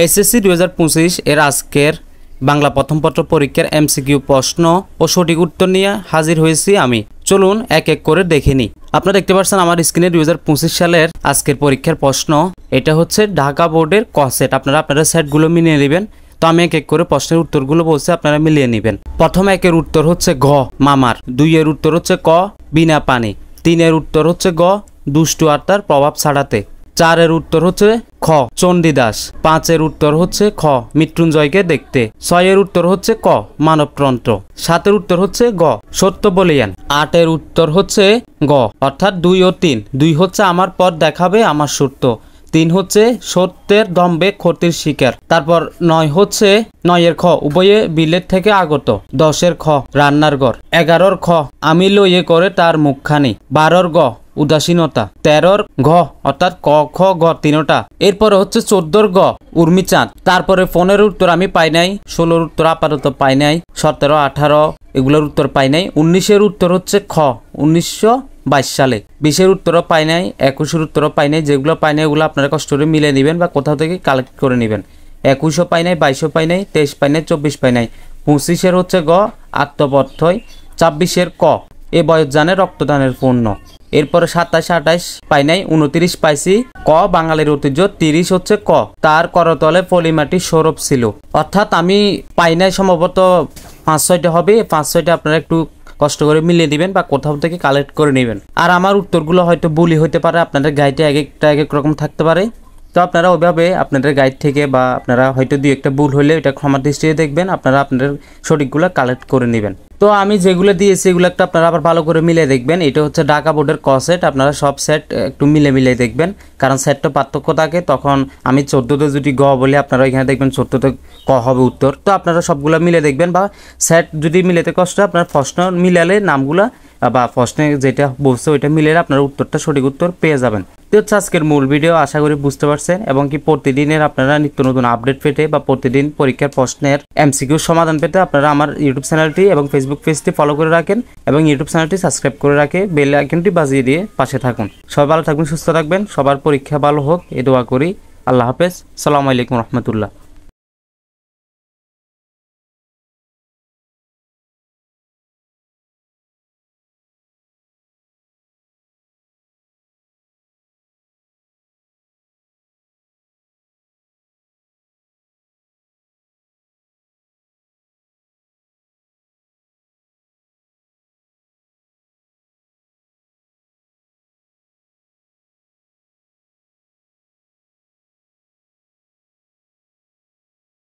SSC 2025 এর আজকের বাংলা প্রথম পত্র পরীক্ষার এমসিকিউ প্রশ্ন ও সঠিক উত্তর নিয়ে হাজির হয়েছি আমি। চলুন এক এক করে দেখে নিই। আপনারা দেখতে পাচ্ছেন আমার স্ক্রিনে 2025 সালের আজকের পরীক্ষার প্রশ্ন। এটা হচ্ছে ঢাকা বোর্ডের ক সেট। আপনারা সেটগুলো মিলিয়ে নেবেন। তো আমি এক এক করে প্রশ্নের উত্তরগুলো বলছি, আপনারা মিলিয়ে নেবেন। প্রথম একের উত্তর হচ্ছে ঘ মামার, 2 এর উত্তর হচ্ছে ক বিনা পানি, 3 এর উত্তর হচ্ছে গ দুষ্টু আত্মার প্রভাব ছাড়াতে, 4 এর উত্তর হচ্ছে খ চণ্ডীদাস, 5 এর উত্তর হচ্ছে খ মৃত্যুঞ্জয়কে দেখতে, 6 এর উত্তর হচ্ছে ক মানবতন্ত্র, 7 এর উত্তর হচ্ছে গ সত্য বলিয়ান, 8 এর উত্তর হচ্ছে গ অর্থাৎ 2 ও 3। 2 হচ্ছে আমার পথ দেখাবে আমার সত্য, 3 হচ্ছে সত্যের দম্বে ক্ষতির শিকার। তারপর 9 হচ্ছে 9 এর খ উভয়ে বিলেত থেকে আগত, 10 এর খ রান্নার ঘর, 11 খ আমি লইয়ে করে তার মুখখানি, 12 গ উদাসীনতা, 13 ঘ অর্থাৎ ক খ গ তিনটা। এরপরে হচ্ছে 14 গ উর্মিচাঁদ। তারপরে 15 উত্তর আমি পাই নাই, 16 উত্তর আপাতত পাই নাই, 17 18 এগুলোর উত্তর পাই নাই, 19 এর উত্তর হচ্ছে খ 1922 সালে, 20 এর উত্তরও পাই নাই, 21 এর উত্তরও পাই নাই। যেগুলো পাই নাই ওগুলো আপনারা কষ্ট করে মিলে নেবেন বা কোথাও থেকে কালেক্ট করে নেবেন। 21ও পাই নাই, 22ও পাই নাই, 23 পাই নাই, 24 পাই নাই। 25 এর হচ্ছে গ আত্মবর্থয়, 26 এর ক এ বয়স জানে রক্তদানের পূর্ণ। এরপরে 27 28 পাই নাই, 29 পাইছি ক বাঙালির ঐতিহ্য, 30 হচ্ছে ক তার করতলে পলিমাটি সৌরভ ছিল। অর্থাৎ আমি পাই নাই, সম্ভবত 5-6টা হবে। 5-6টা আপনারা একটু কষ্ট করে মিলিয়ে দিবেন বা কোথাও থেকে কালেক্ট করে নেবেন। আর আমার উত্তরগুলো হয়তো ভুলই হতে পারে, আপনাদের গাইডে এক এক রকম থাকতে পারে। তো আপনারা ওইভাবে আপনাদের গাইড থেকে বা আপনারা হয়তো 2-1টা ভুল হলে এটা ক্ষমার দৃষ্টিতে দেখবেন, আপনারা আপনাদের সঠিকগুলো কালেক্ট করে নেবেন। তো আমি যেগুলো দিয়েছি এগুলো একটা আপনারা আবার ভালো করে মিলে দেখবেন। এটা হচ্ছে ঢাকা বোর্ডের ক সেট। আপনারা সব সেট একটু মিলে দেখবেন, কারণ সেটটা পার্থক্য থাকে। তখন আমি 14তে যদি গ বলি, আপনারা এখানে দেখবেন 14তে ক হবে উত্তর। তো আপনারা সবগুলো মিলে দেখবেন, বা সেট যদি মিলাতে কষ্ট হয় আপনার প্রশ্ন মিলালে নামগুলা বা প্রশ্নে যেটা বলছে ওইটা মিলালে আপনারা উত্তরটা সঠিক উত্তর পেয়ে যাবেন। তো হচ্ছে আজকের মূল ভিডিও, আশা করি বুঝতে পারছেন। এবং কি প্রতিদিনের আপনারা নিত্য নতুন আপডেট পেতে বা প্রতিদিন পরীক্ষার প্রশ্নের এমসিকিউ সমাধান পেতে আপনারা আমার ইউটিউব চ্যানেলটি এবং ফেসবুক পেজটি ফলো করে রাখেন এবং ইউটিউব চ্যানেলটি সাবস্ক্রাইব করে রাখে বেল আইকনটি বাজিয়ে দিয়ে পাশে থাকুন। সবাই ভালো থাকবেন, সুস্থ থাকবেন, সবার পরীক্ষা ভালো হোক এই দোয়া করি। আল্লাহ হাফেজ, সালামু আলাইকুম রহমতুল্লাহ।